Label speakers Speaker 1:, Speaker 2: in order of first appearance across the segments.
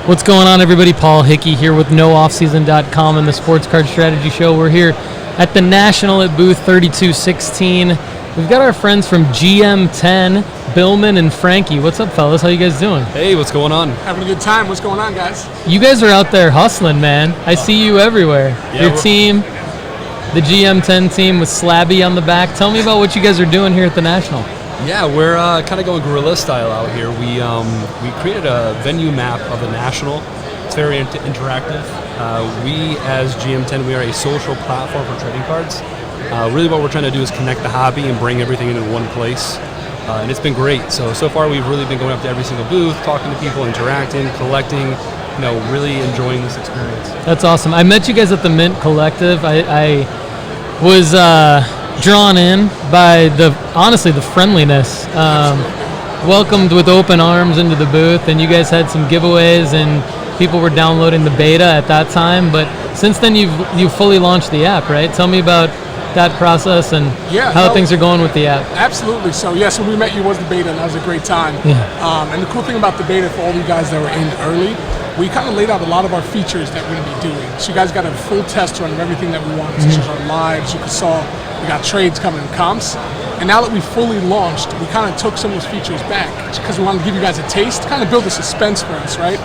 Speaker 1: What's going on, everybody? Paul Hickey here with NoOffseason.com and the Sports Card Strategy Show. We're here at the National at booth 3216. We've got our friends from GM10, Billman and Frankie. What's up, fellas? How you guys doing?
Speaker 2: Hey, what's going on?
Speaker 3: Having a good time. What's going on, guys?
Speaker 1: You guys are out there hustling, man. I see you everywhere.
Speaker 2: Yeah,
Speaker 1: Your team, the GM10 team with Slabby on the back. Tell me about what you guys are doing here at the National.
Speaker 2: Yeah, we're kind of going guerrilla style out here. We created a venue map of the National. It's very interactive. We, as GM10, we are a social platform for trading cards. Really what we're trying to do is connect the hobby and bring everything into one place. And it's been great. So far we've really been going up to every single booth, talking to people, interacting, collecting, really enjoying this experience.
Speaker 1: That's awesome. I met you guys at the Mint Collective. I was drawn in by honestly the friendliness. Welcomed with open arms into the booth, and you guys had some giveaways and people were downloading the beta at that time. But since then you've fully launched the app, right? Tell me about that process and how things are going with the app.
Speaker 3: Absolutely. So when we met you was the beta, and that was a great time.
Speaker 1: Yeah.
Speaker 3: And the cool thing about the beta, for all you guys that were in early, we kind of laid out a lot of our features that we're going to be doing. So you guys got a full test run of everything that we want, such as our lives. You saw we got trades coming and comps. And now that we fully launched, we kind of took some of those features back because we wanted to give you guys a taste, kind of build a suspense for us, right?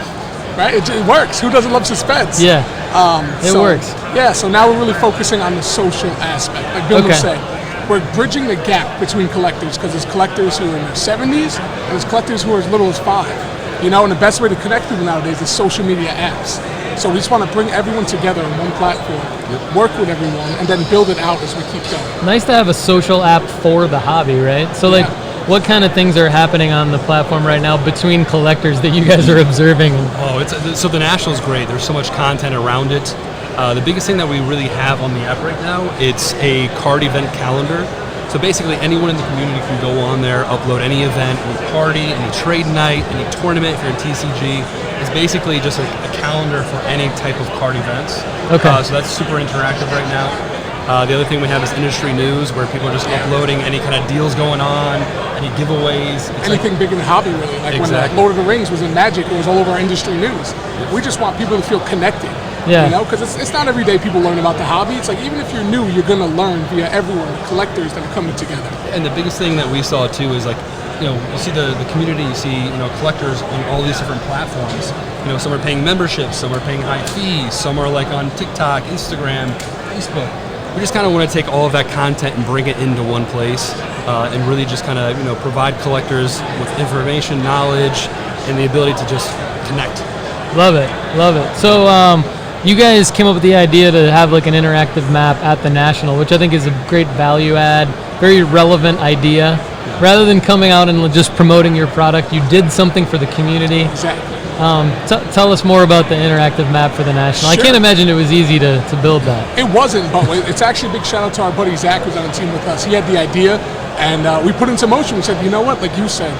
Speaker 3: It works. Who doesn't love suspense?
Speaker 1: Yeah. It works.
Speaker 3: Yeah, so now we're really focusing on the social aspect. Like Bill was saying, we're bridging the gap between collectors, because there's collectors who are in their 70s and there's collectors who are as little as 5. And the best way to connect people nowadays is social media apps. So we just want to bring everyone together on one platform, work with everyone, and then build it out as we keep going.
Speaker 1: Nice to have a social app for the hobby, right? So what kind of things are happening on the platform right now between collectors that you guys are observing?
Speaker 2: So the National is great. There's so much content around it. The biggest thing that we really have on the app right now, it's a card event calendar. So basically anyone in the community can go on there, upload any event, any party, any trade night, any tournament if you're in TCG. It's basically just a calendar for any type of card events.
Speaker 1: Okay.
Speaker 2: So that's super interactive right now. The other thing we have is industry news, where people are just uploading any kind of deals going on, any giveaways.
Speaker 3: Anything big in the hobby, really. Like when Lord of the Rings was in Magic, it was all over our industry news. We just want people to feel connected.
Speaker 1: Yeah.
Speaker 3: Because it's not every day people learn about the hobby. It's like, even if you're new, you're going to learn via everyone, the collectors that are coming together.
Speaker 2: And the biggest thing that we saw too is you see the community, you see, collectors on all these different platforms. Some are paying memberships, some are paying high fees, some are on TikTok, Instagram, Facebook. We just kind of want to take all of that content and bring it into one place, and really just kind of, provide collectors with information, knowledge, and the ability to just connect.
Speaker 1: Love it. So you guys came up with the idea to have an interactive map at the National, which I think is a great value add, very relevant idea. Rather than coming out and just promoting your product, you did something for the community.
Speaker 3: Exactly.
Speaker 1: Tell us more about the interactive map for the National.
Speaker 3: Sure.
Speaker 1: I can't imagine it was easy to build that.
Speaker 3: It wasn't, but it's actually a big shout out to our buddy Zach, who's on the team with us. He had the idea, and we put it into motion. We said, you know what, like you said,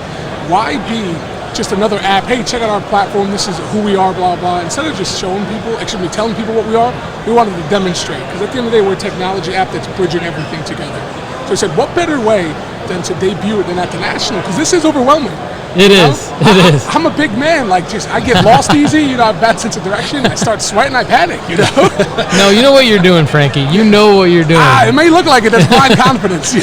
Speaker 3: why be just another app? Hey, check out our platform, this is who we are, blah, blah. Instead of just showing people, actually telling people what we are, we wanted to demonstrate. Because at the end of the day, we're a technology app that's bridging everything together. So we said, what better way than to debut it than at the National? Because this is overwhelming.
Speaker 1: It is.
Speaker 3: I'm a big man. I get lost easy. I have bad sense of direction. I start sweating. I panic.
Speaker 1: No, you know what you're doing, Frankie. You know what you're doing.
Speaker 3: It may look like it. That's blind confidence.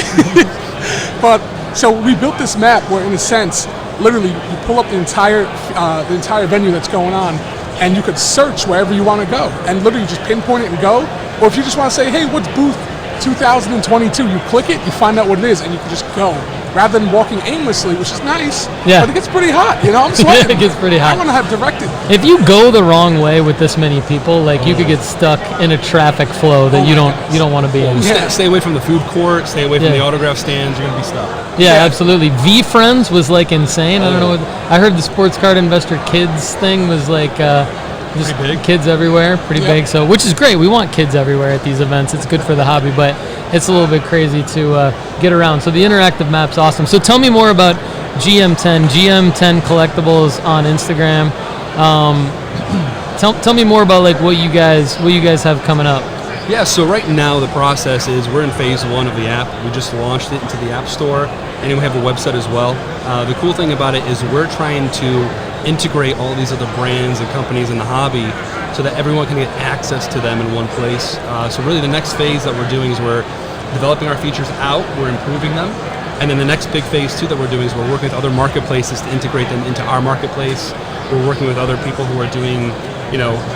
Speaker 3: But so we built this map where, in a sense, literally you pull up the entire venue that's going on, and you could search wherever you want to go, and literally just pinpoint it and go. Or if you just want to say, hey, what's booth 2022? You click it, you find out what it is, and you can just go. Rather than walking aimlessly, which is nice, but it gets pretty hot. I'm sweating.
Speaker 1: It gets pretty hot.
Speaker 3: I want to have directed.
Speaker 1: If you go the wrong way with this many people, you could get stuck in a traffic flow that you don't want to be in.
Speaker 2: Stay away from the food court. Stay away from the autograph stands. You're gonna be stuck.
Speaker 1: Yeah, absolutely. V-Friends was insane. I don't know. I heard the Sports Card Investor Kids thing was just
Speaker 2: pretty big.
Speaker 1: Kids everywhere, pretty big. So, which is great. We want kids everywhere at these events. It's good for the hobby, but it's a little bit crazy to get around. So the interactive map's awesome. So tell me more about GM10 Collectibles on Instagram. Tell me more about what you guys have coming up.
Speaker 2: Yeah, so right now the process is we're in phase 1 of the app. We just launched it into the App Store, and we have the website as well. The cool thing about it is we're trying to integrate all these other brands and companies in the hobby so that everyone can get access to them in one place. So really the next phase that we're doing is we're developing our features out, we're improving them, and then the next big phase too that we're doing is we're working with other marketplaces to integrate them into our marketplace. We're working with other people who are doing,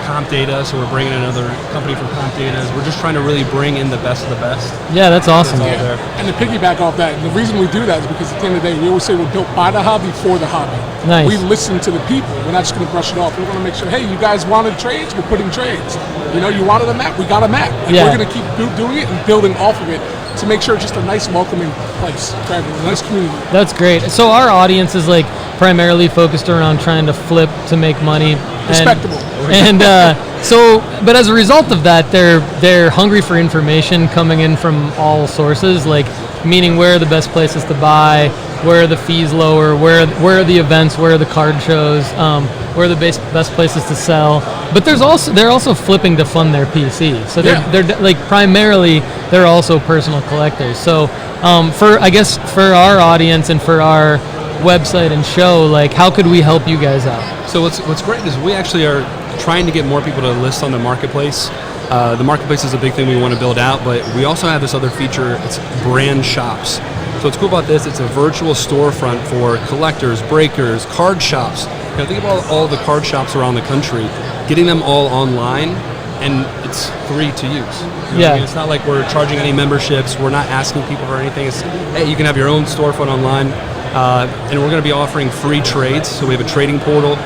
Speaker 2: comp data, so we're bringing in another company from comp data. We're just trying to really bring in the best of the best.
Speaker 1: Yeah, that's awesome.
Speaker 3: Yeah. And to piggyback off that, the reason we do that is because at the end of the day, we always say we're built by the hobby for the hobby.
Speaker 1: Nice.
Speaker 3: We listen to the people. We're not just going to brush it off. We want to make sure, hey, you guys wanted trades, we're putting trades. You wanted a map, we got a map. And we're going to keep doing it and building off of it to make sure it's just a nice, welcoming place for everyone, a nice community.
Speaker 1: That's great. So our audience is like primarily focused around trying to flip to make money.
Speaker 3: Respectable.
Speaker 1: And but as a result of that, they're hungry for information coming in from all sources, like meaning where are the best places to buy, where are the fees lower, where are the events, where are the card shows, where are the best places to sell. But they're also flipping to fund their PC. So they're like primarily they're also personal collectors. So for our audience and for our website and show, like how could we help you guys out?
Speaker 2: So what's great is we actually are trying to get more people to list on the marketplace. The marketplace is a big thing we want to build out, but we also have this other feature. It's brand shops. So what's cool about this, it's a virtual storefront for collectors, breakers, card shops. Think about all the card shops around the country, getting them all online, and it's free to use.
Speaker 1: Yeah.
Speaker 2: It's not like we're charging any memberships. We're not asking people for anything. It's, hey, you can have your own storefront online, and we're going to be offering free trades. So we have a trading portal.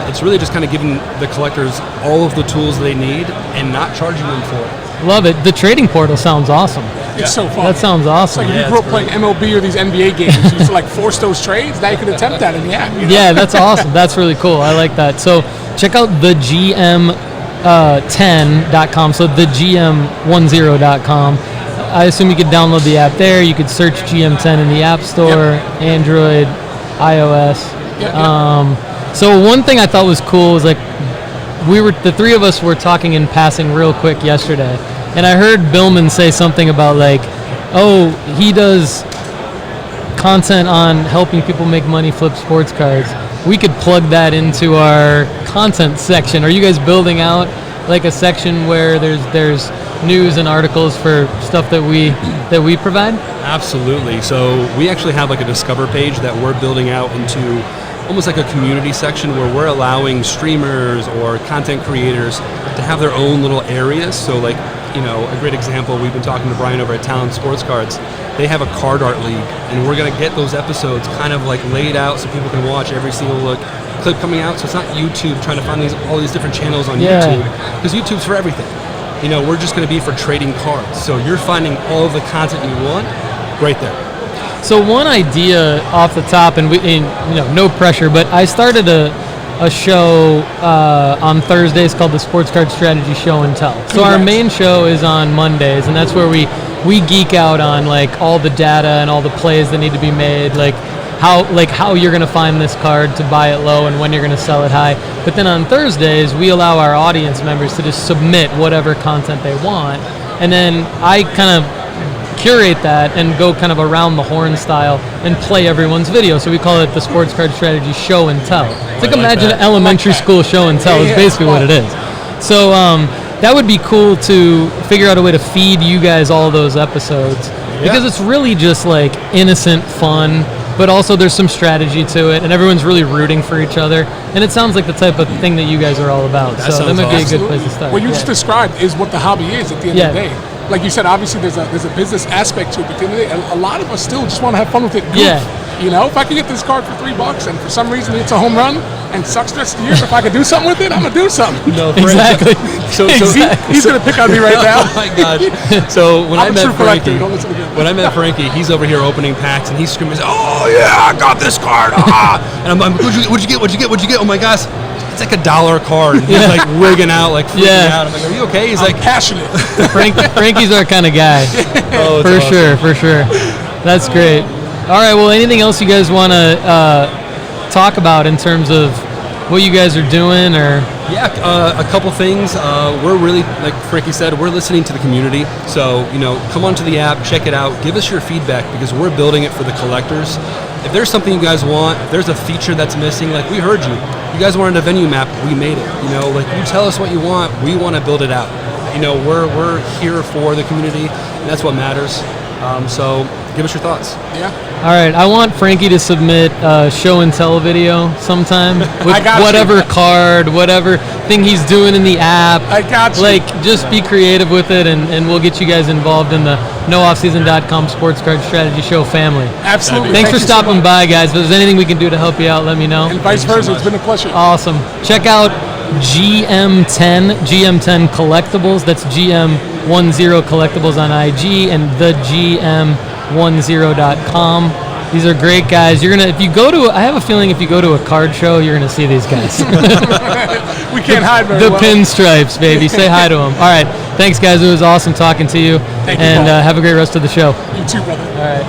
Speaker 2: It's really just kind of giving the collectors all of the tools they need and not charging them for it.
Speaker 1: Love it. The trading portal sounds awesome.
Speaker 3: It's so fun.
Speaker 1: That sounds awesome.
Speaker 3: It's like if you grew up playing MLB or these NBA games, you used to like force those trades. Now you can attempt that in the app.
Speaker 1: Yeah, that's awesome. That's really cool. I like that. So check out thegm10.com. So thegm10.com. I assume you could download the app there. You could search GM10 in the App Store, Android, iOS. So one thing I thought was cool was like the three of us were talking in passing real quick yesterday, and I heard Billman say something about like, oh, he does content on helping people make money flip sports cards. We could plug that into our content section. Are you guys building out like a section where there's news and articles for stuff that we provide?
Speaker 2: Absolutely. So we actually have like a Discover page that we're building out into almost like a community section where we're allowing streamers or content creators to have their own little areas. So like, a great example, we've been talking to Brian over at Talent Sports Cards. They have a card art league, and we're going to get those episodes kind of like laid out so people can watch every single clip coming out. So it's not YouTube trying to find all these different channels on YouTube, because YouTube's for everything. We're just going to be for trading cards. So you're finding all of the content you want right there.
Speaker 1: So one idea off the top, and no pressure, but I started a show on Thursdays called the Sports Card Strategy Show and Tell. So our main show is on Mondays, and that's where we geek out on like all the data and all the plays that need to be made, like how you're going to find this card to buy it low and when you're going to sell it high. But then on Thursdays, we allow our audience members to just submit whatever content they want, and then I kind of curate that and go kind of around the horn style and play everyone's video. So we call it the Sports Card Strategy Show and Tell. It's like imagine an elementary school show and tell is basically what it is. So that would be cool to figure out a way to feed you guys all those episodes, because it's really just like innocent fun, but also there's some strategy to it, and everyone's really rooting for each other. And it sounds like the type of thing that you guys are all about. So that might be a good place to start.
Speaker 3: What you just described is what the hobby is at the end of the day. Like you said, obviously there's a business aspect to it, but at the end of the day, a lot of us still just want to have fun with it. If I can get this card for $3 and for some reason it's a home run and sucks the rest of the year, if I can do something with it, I'm gonna do something.
Speaker 2: No,
Speaker 1: exactly.
Speaker 3: He's gonna pick on me right now.
Speaker 2: Oh my gosh! So when I met Frankie, he's over here opening packs and he's screaming, "Oh yeah, I got this card!" And I'm like, "What'd you get? Oh my gosh!" It's like $1 card. And he's like wigging out, like freaking out. I'm like, "Are you okay?" He's like
Speaker 3: passionate.
Speaker 1: Frankie's our kind of guy. For sure. That's great. All right. Well, anything else you guys want to talk about in terms of what you guys are doing, or?
Speaker 2: Yeah, a couple things. We're really, like Frankie said, we're listening to the community. So, come onto the app, check it out, give us your feedback, because we're building it for the collectors. If there's something you guys want, if there's a feature that's missing, like we heard you. You guys wanted a venue map, we made it. Like you tell us what you want, we want to build it out. We're here for the community, and that's what matters. So give us your thoughts.
Speaker 3: Yeah.
Speaker 1: All right, I want Frankie to submit a show and tell video sometime with whatever card, whatever thing he's doing in the app.
Speaker 3: I got you.
Speaker 1: Like, just be creative with it, and we'll get you guys involved in the nooffseason.com sports card strategy show family.
Speaker 3: Absolutely.
Speaker 1: Thanks for
Speaker 3: Thank you so
Speaker 1: stopping
Speaker 3: much.
Speaker 1: by, guys. If there's anything we can do to help you out, let me know.
Speaker 3: And vice versa. It's been a pleasure.
Speaker 1: Awesome. Check out GM10 Collectibles. That's GM10 Collectibles on IG, and the GM10.com. These are great guys. I have a feeling if you go to a card show, you're gonna see these guys.
Speaker 3: We can't hide very
Speaker 1: The
Speaker 3: well.
Speaker 1: pinstripes, baby. Say hi to them. All right. Thanks, guys. It was awesome talking to you.
Speaker 3: Thank you,
Speaker 1: and
Speaker 3: Paul.
Speaker 1: have a great rest of the show.
Speaker 3: You too, brother.
Speaker 1: All right.